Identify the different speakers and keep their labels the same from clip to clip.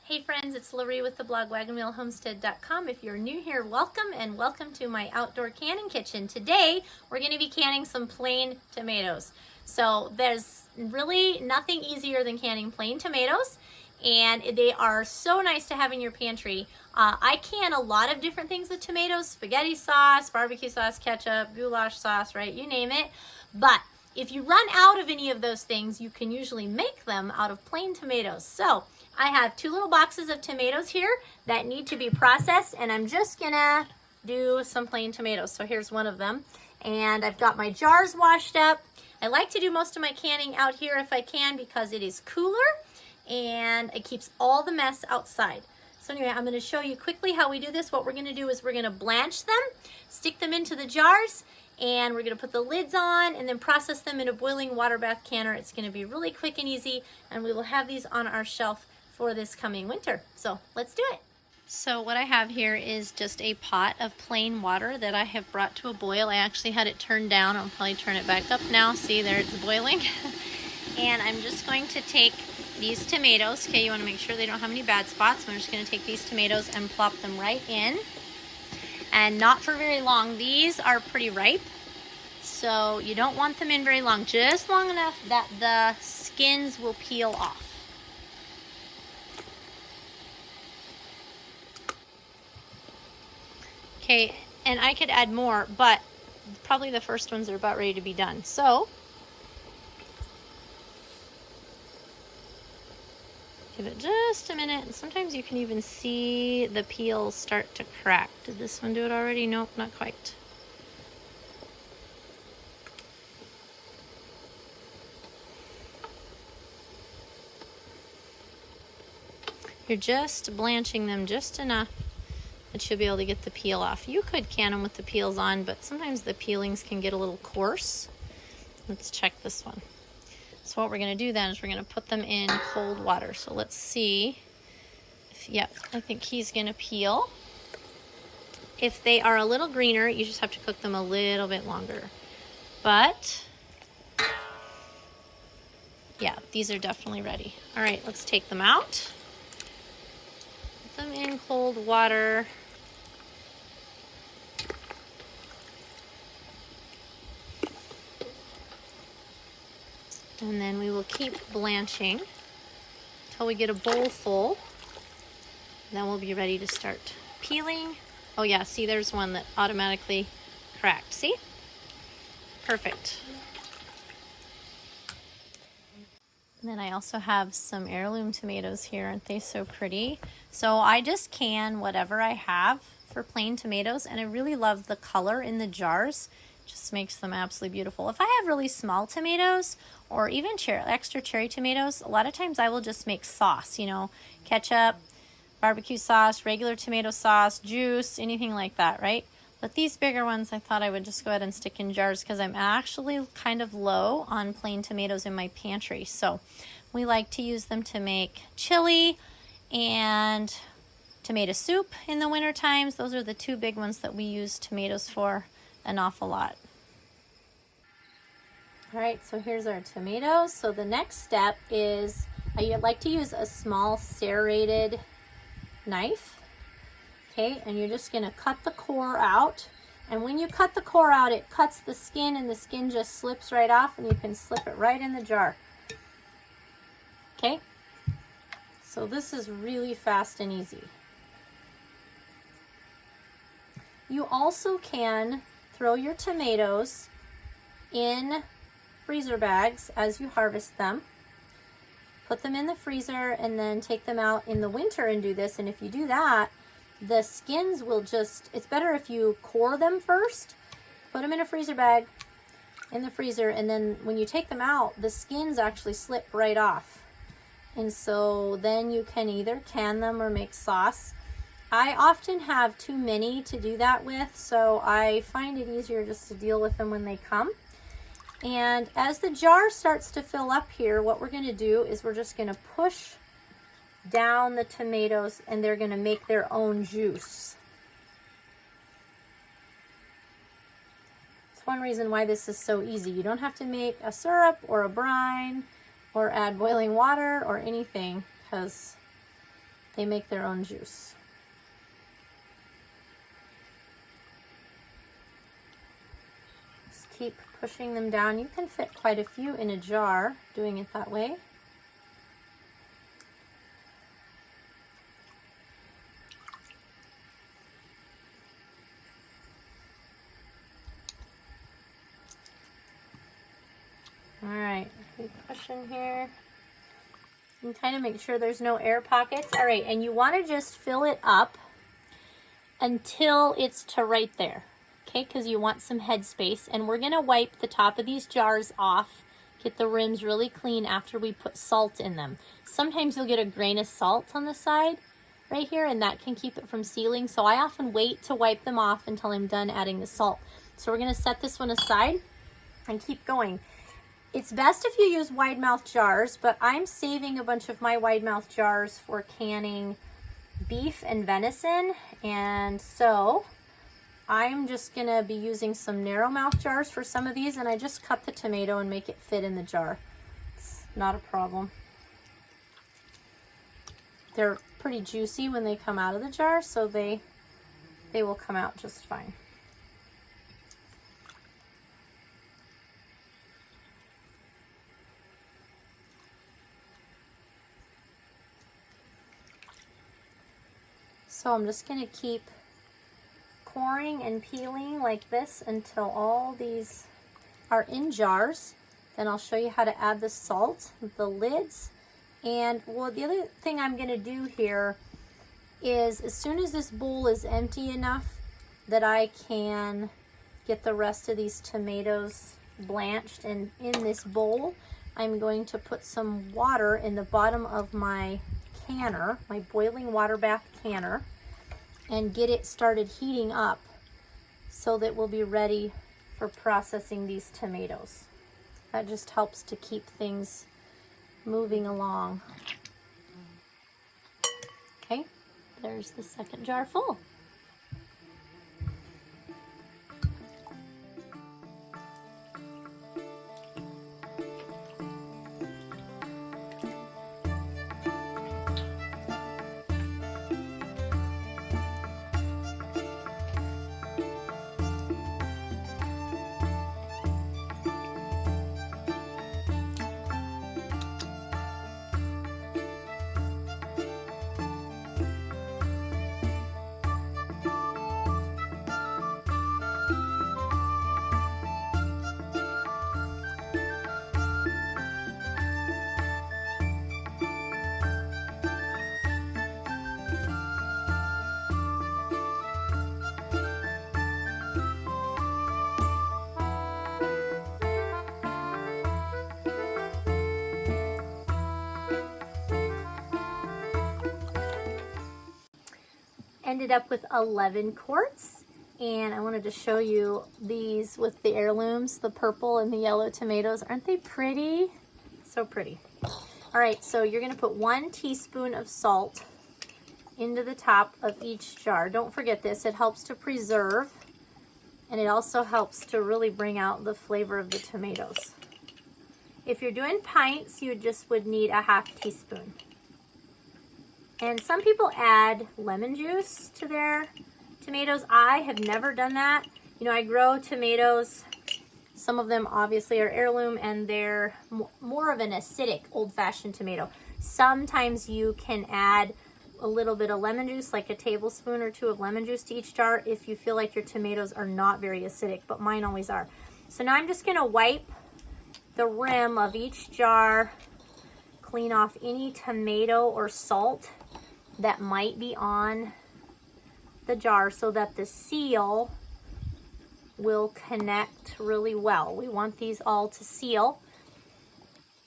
Speaker 1: Hey friends, it's Loree with the blog Homestead.com. If you're new here, welcome and welcome to my outdoor canning kitchen. Today, we're going to be canning some plain tomatoes. So there's really nothing easier than canning plain tomatoes, and they are so nice to have in your pantry. I can a lot of different things with tomatoes: spaghetti sauce, barbecue sauce, ketchup, goulash sauce, right? You name it. But if you run out of any of those things, you can usually make them out of plain tomatoes. So I have 2 little boxes of tomatoes here that need to be processed, and I'm just gonna do some plain tomatoes. So here's one of them, and I've got my jars washed up. I like to do most of my canning out here if I can because it is cooler and it keeps all the mess outside. So anyway, I'm gonna show you quickly how we do this. What we're gonna do is we're gonna blanch them, stick them into the jars, and we're gonna put the lids on and then process them in a boiling water bath canner. It's gonna be really quick and easy, and we will have these on our shelf for this coming winter. So let's do it. So what I have here is just a pot of plain water that I have brought to a boil. I actually had it turned down. I'll probably turn it back up now. See, there it's boiling. And I'm just going to take these tomatoes. Okay, you want to make sure they don't have any bad spots. So I'm just going to take these tomatoes and plop them right in. And not for very long. These are pretty ripe, so you don't want them in very long. Just long enough that the skins will peel off. Okay, and I could add more, but probably the first ones are about ready to be done. So, give it just a minute, and sometimes you can even see the peels start to crack. Did this one do it already? Nope, not quite. You're just blanching them just enough that you'll be able to get the peel off. You could can them with the peels on, but sometimes the peelings can get a little coarse. Let's check this one. So what we're going to do then is we're going to put them in cold water. So let's see. Yep, I think he's going to peel. If they are a little greener, you just have to cook them a little bit longer. But yeah, these are definitely ready. All right, let's take them out. Put them in cold water. And then we will keep blanching until we get a bowl full. Then we'll be ready to start peeling. Oh yeah, see, there's one that automatically cracked. See? Perfect. And then I also have some heirloom tomatoes here. Aren't they so pretty? So I just can whatever I have for plain tomatoes, and I really love the color in the jars. Just makes them absolutely beautiful. If I have really small tomatoes or even extra cherry tomatoes, a lot of times I will just make sauce, you know, ketchup, barbecue sauce, regular tomato sauce, juice, anything like that, right? But these bigger ones, I thought I would just go ahead and stick in jars because I'm actually kind of low on plain tomatoes in my pantry. So we like to use them to make chili and tomato soup in the winter times. Those are the 2 big ones that we use tomatoes for an awful lot. All right, so here's our tomatoes. So the next step is I like to use a small serrated knife. Okay, and you're just gonna cut the core out. And when you cut the core out, it cuts the skin, and the skin just slips right off, and you can slip it right in the jar. Okay, so this is really fast and easy. You also can throw your tomatoes in freezer bags as you harvest them. Put them in the freezer and then take them out in the winter and do this. And if you do that, the skins will just, it's better if you core them first, put them in a freezer bag in the freezer, and then when you take them out, the skins actually slip right off. And so then you can either can them or make sauce. I often have too many to do that with, so I find it easier just to deal with them when they come. And as the jar starts to fill up here, what we're going to do is we're just going to push down the tomatoes, and they're going to make their own juice. It's one reason why this is so easy. You don't have to make a syrup or a brine or add boiling water or anything, because they make their own juice. Just keep pushing them down. You can fit quite a few in a jar doing it that way. All right, keep pushing here. You can kind of make sure there's no air pockets. All right, and you want to just fill it up until it's to right there, okay? Because you want some head space. And we're going to wipe the top of these jars off, get the rims really clean after we put salt in them. Sometimes you'll get a grain of salt on the side right here, and that can keep it from sealing. So I often wait to wipe them off until I'm done adding the salt. So we're going to set this one aside and keep going. It's best if you use wide mouth jars, but I'm saving a bunch of my wide mouth jars for canning beef and venison, and so I'm just gonna be using some narrow mouth jars for some of these, and I just cut the tomato and make it fit in the jar. It's not a problem. They're pretty juicy when they come out of the jar, so they will come out just fine. So I'm just going to keep coring and peeling like this until all these are in jars. Then I'll show you how to add the salt, the lids. And well, the other thing I'm going to do here is as soon as this bowl is empty enough that I can get the rest of these tomatoes blanched and in this bowl, I'm going to put some water in the bottom of my canner, my boiling water bath canner, and get it started heating up so that we'll be ready for processing these tomatoes. That just helps to keep things moving along. Okay, there's the second jar full. Ended up with 11 quarts, and I wanted to show you these with the heirlooms, the purple and the yellow tomatoes. Aren't they pretty? So pretty. All right, so you're gonna put 1 teaspoon of salt into the top of each jar. Don't forget this, it helps to preserve, and it also helps to really bring out the flavor of the tomatoes. If you're doing pints, you just would need a ½ teaspoon. And some people add lemon juice to their tomatoes. I have never done that. You know, I grow tomatoes. Some of them obviously are heirloom, and they're more of an acidic old-fashioned tomato. Sometimes you can add a little bit of lemon juice, like a tablespoon or 2 of lemon juice to each jar if you feel like your tomatoes are not very acidic, but mine always are. So now I'm just gonna wipe the rim of each jar, clean off any tomato or salt that might be on the jar so that the seal will connect really well. We want these all to seal.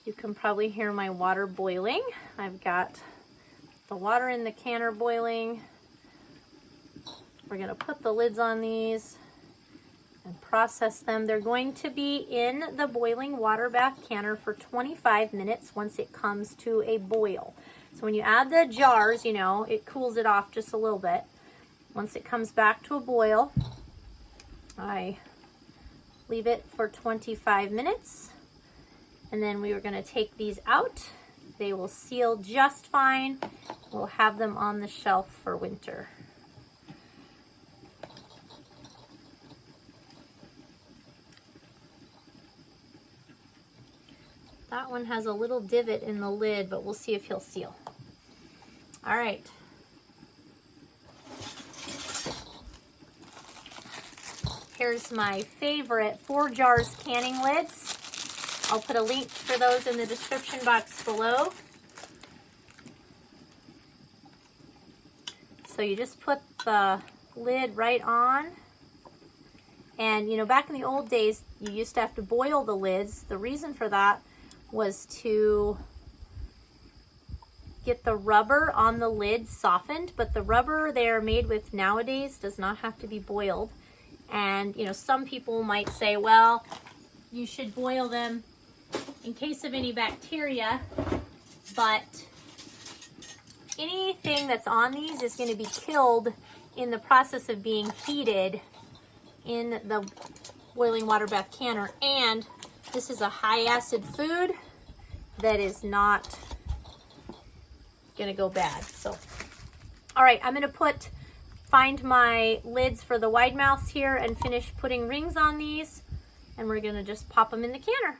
Speaker 1: You can probably hear my water boiling. I've got the water in the canner boiling. We're gonna put the lids on these and process them. They're going to be in the boiling water bath canner for 25 minutes once it comes to a boil. So when you add the jars, you know, it cools it off just a little bit. Once it comes back to a boil, I leave it for 25 minutes. And then we are going to take these out. They will seal just fine. we'll have them on the shelf for winter. That one has a little divot in the lid, but we'll see if he'll seal. All right. Here's my favorite 4 jars canning lids. I'll put a link for those in the description box below. So you just put the lid right on. And you know, back in the old days, you used to have to boil the lids. The reason for that was to get the rubber on the lid softened, but the rubber they're made with nowadays does not have to be boiled. And you know, some people might say, well, you should boil them in case of any bacteria, but anything that's on these is going to be killed in the process of being heated in the boiling water bath canner. And this is a high acid food that is not going to go bad. So, all right, I'm going to find my lids for the wide mouths here and finish putting rings on these, and we're going to just pop them in the canner.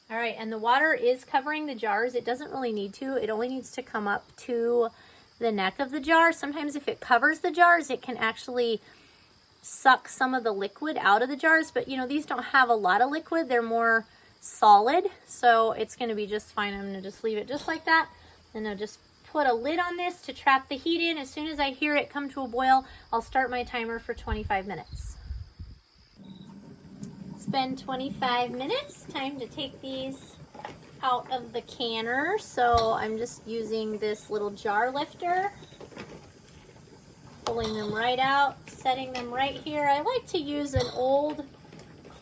Speaker 1: All right, and the water is covering the jars. It doesn't really need to. It only needs to come up to the neck of the jar. Sometimes if it covers the jars, it can actually suck some of the liquid out of the jars. But you know, these don't have a lot of liquid. They're more solid, so it's going to be just fine. I'm going to just leave it just like that. And I'll just put a lid on this to trap the heat in. As soon as I hear it come to a boil, I'll start my timer for 25 minutes. It's been 25 minutes. Time to take these out of the canner. So I'm just using this little jar lifter, pulling them right out, setting them right here. I like to use an old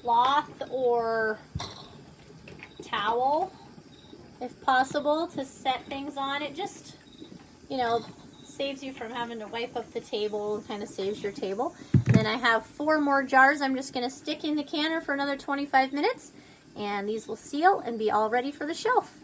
Speaker 1: cloth or towel, if possible, to set things on. It just, you know, saves you from having to wipe up the table, kind of saves your table. And then I have 4 more jars I'm just going to stick in the canner for another 25 minutes, and these will seal and be all ready for the shelf.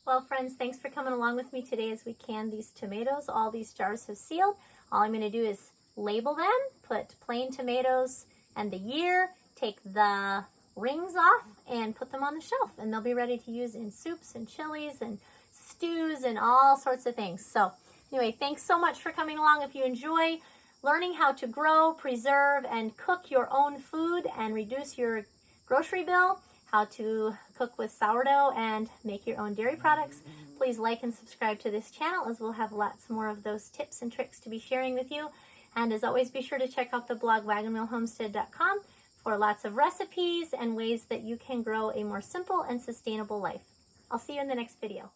Speaker 1: Well, friends, thanks for coming along with me today as we can these tomatoes. All these jars have sealed. All I'm going to do is label them, put plain tomatoes and the year, take the rings off, and put them on the shelf, and they'll be ready to use in soups and chilies and stews and all sorts of things. So anyway, thanks so much for coming along. If you enjoy learning how to grow, preserve, and cook your own food and reduce your grocery bill, how to cook with sourdough and make your own dairy products, please like and subscribe to this channel, as we'll have lots more of those tips and tricks to be sharing with you. And as always, be sure to check out the blog wagonwheelhomestead.com for lots of recipes and ways that you can grow a more simple and sustainable life. I'll see you in the next video.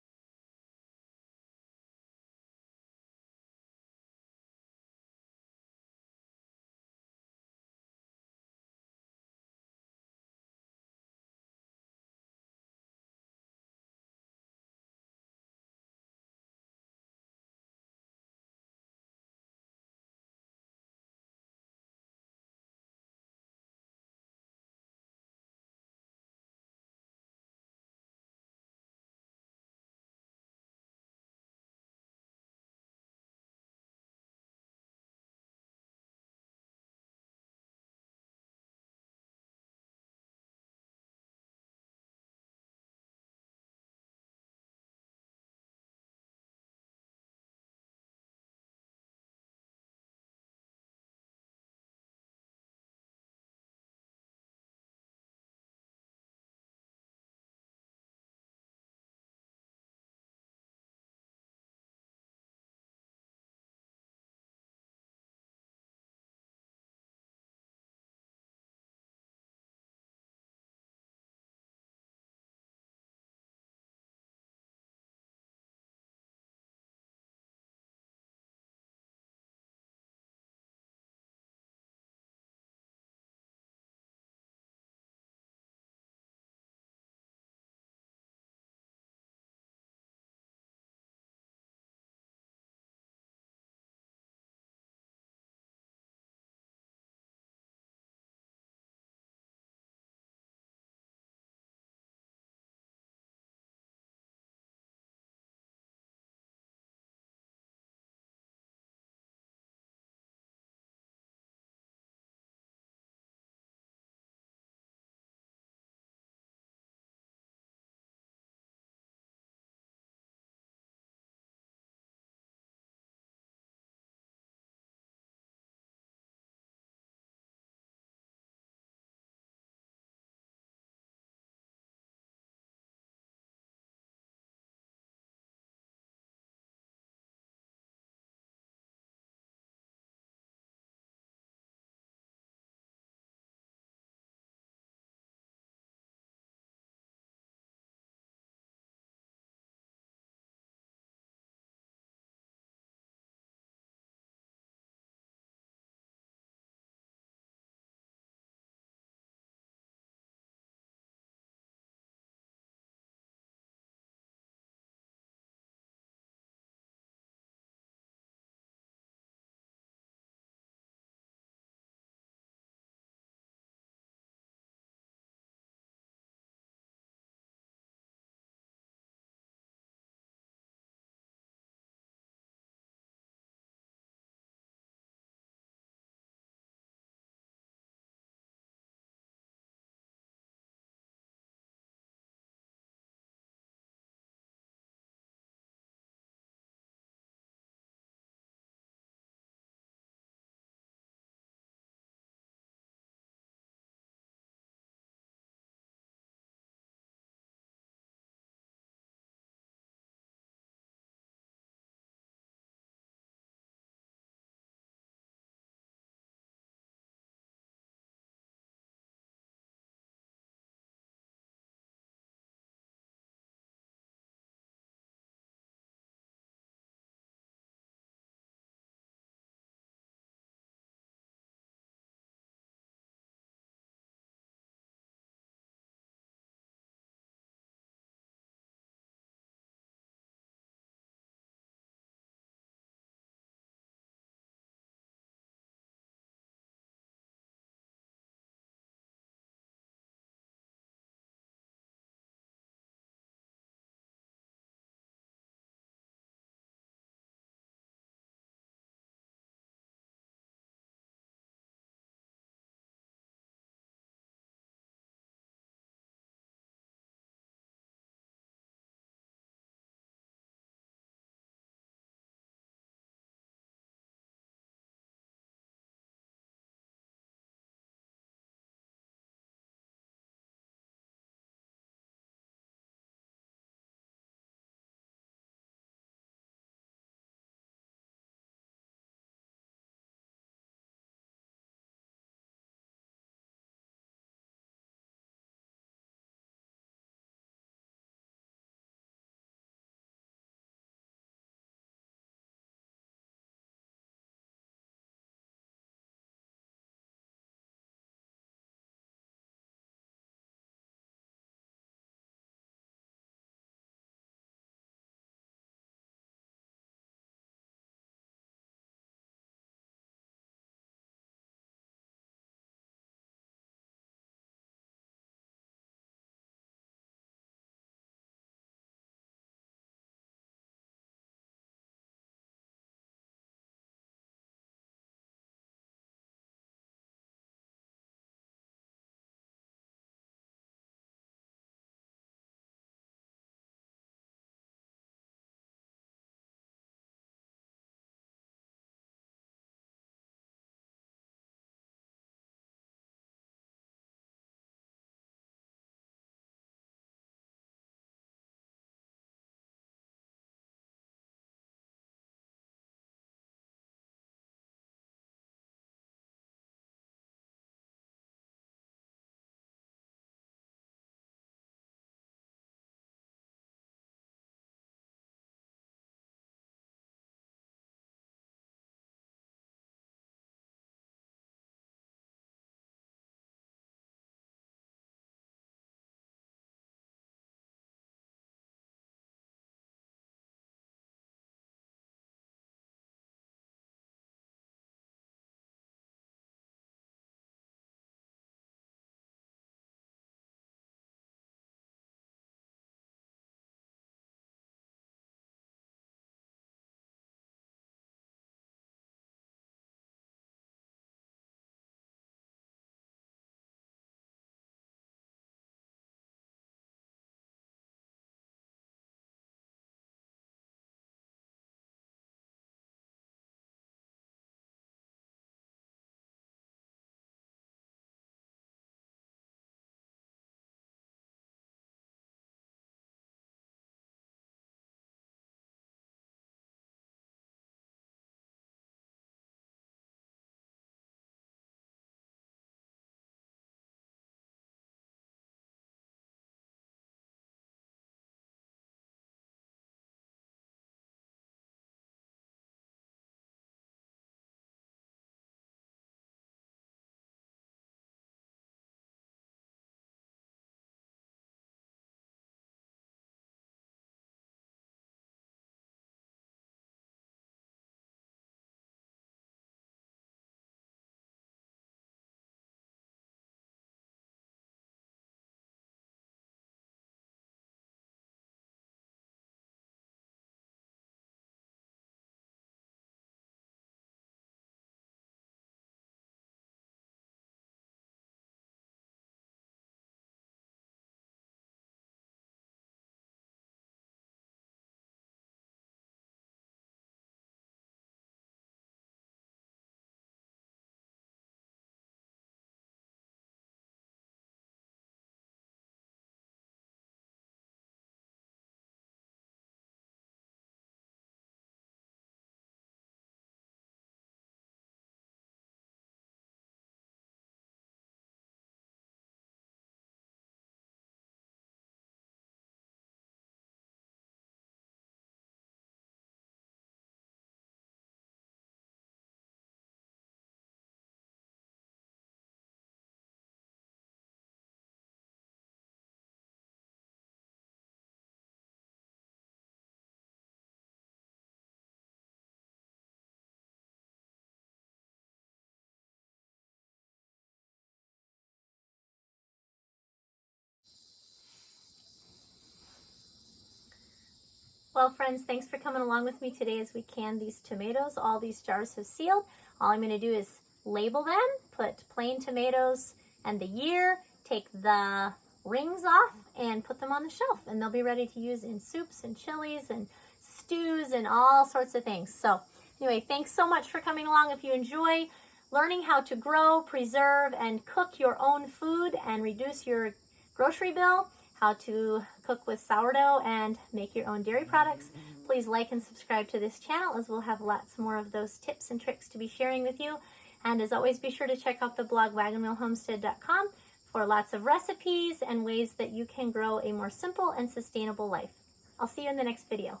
Speaker 1: Well, friends, thanks for coming along with me today as we can these tomatoes. All these jars have sealed. All I'm going to do is label them, put plain tomatoes and the year, take the rings off, and put them on the shelf. And they'll be ready to use in soups and chilies and stews and all sorts of things. So anyway, thanks so much for coming along. If you enjoy learning how to grow, preserve, and cook your own food and reduce your grocery bill, how to cook with sourdough and make your own dairy products, please like and subscribe to this channel, as we'll have lots more of those tips and tricks to be sharing with you. And as always, be sure to check out the blog wagonwheelhomestead.com for lots of recipes and ways that you can grow a more simple and sustainable life. I'll see you in the next video.